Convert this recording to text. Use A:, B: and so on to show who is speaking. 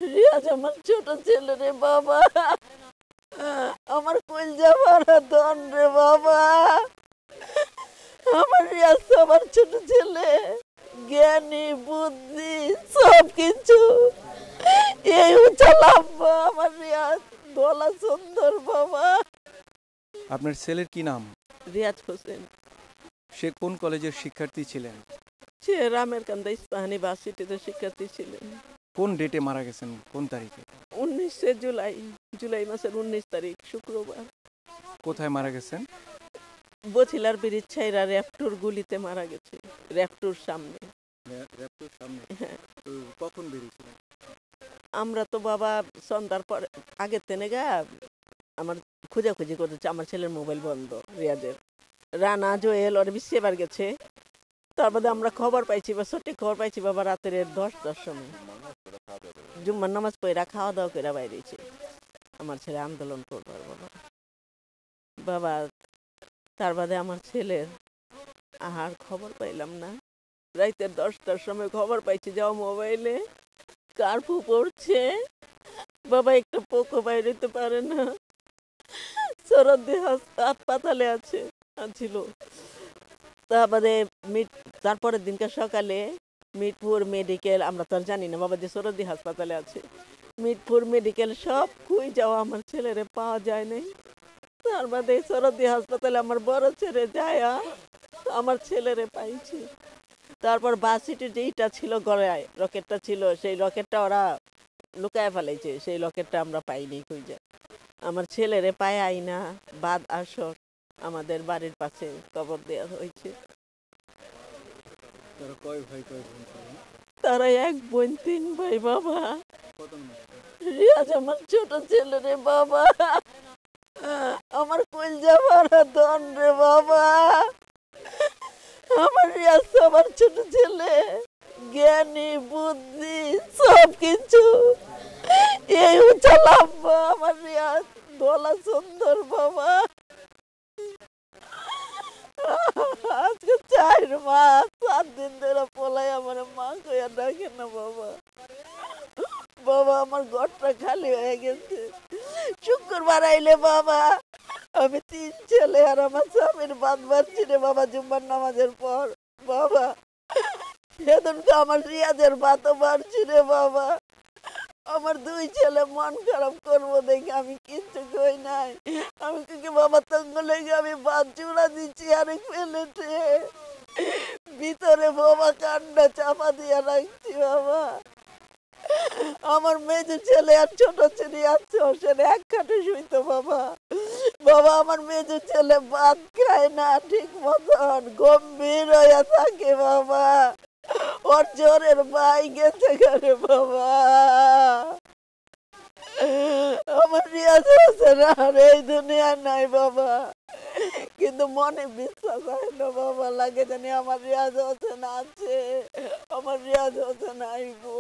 A: রিয়াজ আমার ছোট ছেলে রে বাবা, আমার কলজা ভরা ধন রে বাবা। আমার রিয়াজ তো আমার ছোট ছেলে, জ্ঞানী বুদ্ধি সব কিছু। এই উঁচা লাম্বা আমার রিয়াজ, গলা সুন্দর বাবা।
B: আপনার ছেলের কি নাম?
A: রিয়াজ হোসেন।
B: সে কোন কলেজের শিক্ষার্থী ছিলেন?
A: সে রামের কান্দা ইস্পাহানি ভার্সিটিতে শিক্ষার্থী ছিলেন।
B: কোন ডেটে মারা গেছেন, কোন তারিখে?
A: 19 জুলাই, জুলাই মাসের 19 তারিখ শুক্রবার।
B: কোথায় মারা গেছেন?
A: বছিলার ব্রিজ ছাইরা র্যাপটুর গুলিতে মারা গেছে, র্যাপটুর সামনে।
B: র্যাপটুর সামনে?
A: হ্যাঁ।
B: তো কখন বেরিয়েছিলেন?
A: আমরা তো বাবা সন্ধ্যার পর আগের তেনে গা আমার খোঁজাখুঁজি করতেছে, আমার ছেলের মোবাইল বন্ধ রিয়াজের। রানা জোয়েল ওর সেবার গেছে। তারপরে আমরা খবর পাইছি বা সঠিক খবর পাইছি বাবা রাতের 10টার সময়। জুম্মার নামাজ পড়া খাওয়া দাওয়া করে বাইরেছে। আমার ছেলে আন্দোলন করবার বাবা। বাবা তার বাদে আমার ছেলের আর খবর পাইলাম না। রাতের 10টার সময় খবর পাইছি যাও মোবাইলে কার্ফু পড়ছে বাবা, একটা পোকো বাইরে হতে পারে না, সরদি হাসপাতালে আছে ছিল। তারপরে তারপরের দিনকে সকালে মিরপুর মেডিকেল, আমরা তো আর জানি না বাবা যে সরদি হাসপাতালে আছে। মিরপুর মেডিকেল সব খুঁই যাওয়া, আমার ছেলেরে পাওয়া যায় নাই। তার বাদে সরদি হাসপাতালে আমার বড় ছেলে যায়, আমার ছেলেরে পাইছি। তারপর ভার্সিটির যেইটা ছিল গড়ায় রকেটটা ছিল, সেই রকেটটা ওরা লুকায় ফেলাইছে, সেই রকেটটা আমরা পাইনি খুঁজে। আমার ছেলেরে পায় আইনা বাদ আসর আমাদের বাড়ির পাশে কবর দেওয়া হয়েছে। তারা 1 বোন 3 ভাই বাবা। রিয়াজ আমার ছোট ছেলে রে বাবা, আমার কলজা ভরা ধন রে বাবা। আমার রিয়াজ তো আমার ছোট ছেলে, জ্ঞানী বুদ্ধি সব কিছু। এই উঁচা লাম্বা আমার রিয়াজ, গলা সুন্দর বাবা। আজকে 4 মাস 7 দিন ধরে পলাই আমার মা কইয়া ডাকে না বাবা। বাবা আমার ঘরটা খালি হয়ে গেছে। শুক্রবার আইলে বাবা আমি 3 ছেলে আর আমার স্বামীর বাদ বাড়ছি রে বাবা জুম্মার নামাজের পর বাবা। সেদিনকে আমার রিয়াজের বাতও বাড়ছি রে বাবা। আমার 2 ছেলে মন খারাপ করবো দেখে আমি কিচ্ছু কই নাই। আমি কি বাবা তঙ্গ লেগে আমি বাদ চূড়া দিচ্ছি আরেক প্লেটে ভিতরে বাবা কান্না চাপা দিয়ে রাখছি বাবা। আমার মেজো ছেলে আর ছোট ছেলে আছে হোসেন এক খাটে শুইতো বাবা। বাবা আমার মেজো ছেলে ভাত খায় না ঠিক মতন, গম্ভীর হয়ে থাকে বাবা। ওর জোরের ভাই গেছে ঘরে বাবা। আমার রিয়াজ হোসেন আর এই দুনিয়া নাই বাবা, কিন্তু মনে বিশ্বাস হয় না বাবা। লাগে জানি আমার রিয়াজ হোসেন আছে, আমার রিয়াজ হোসেন আইবো।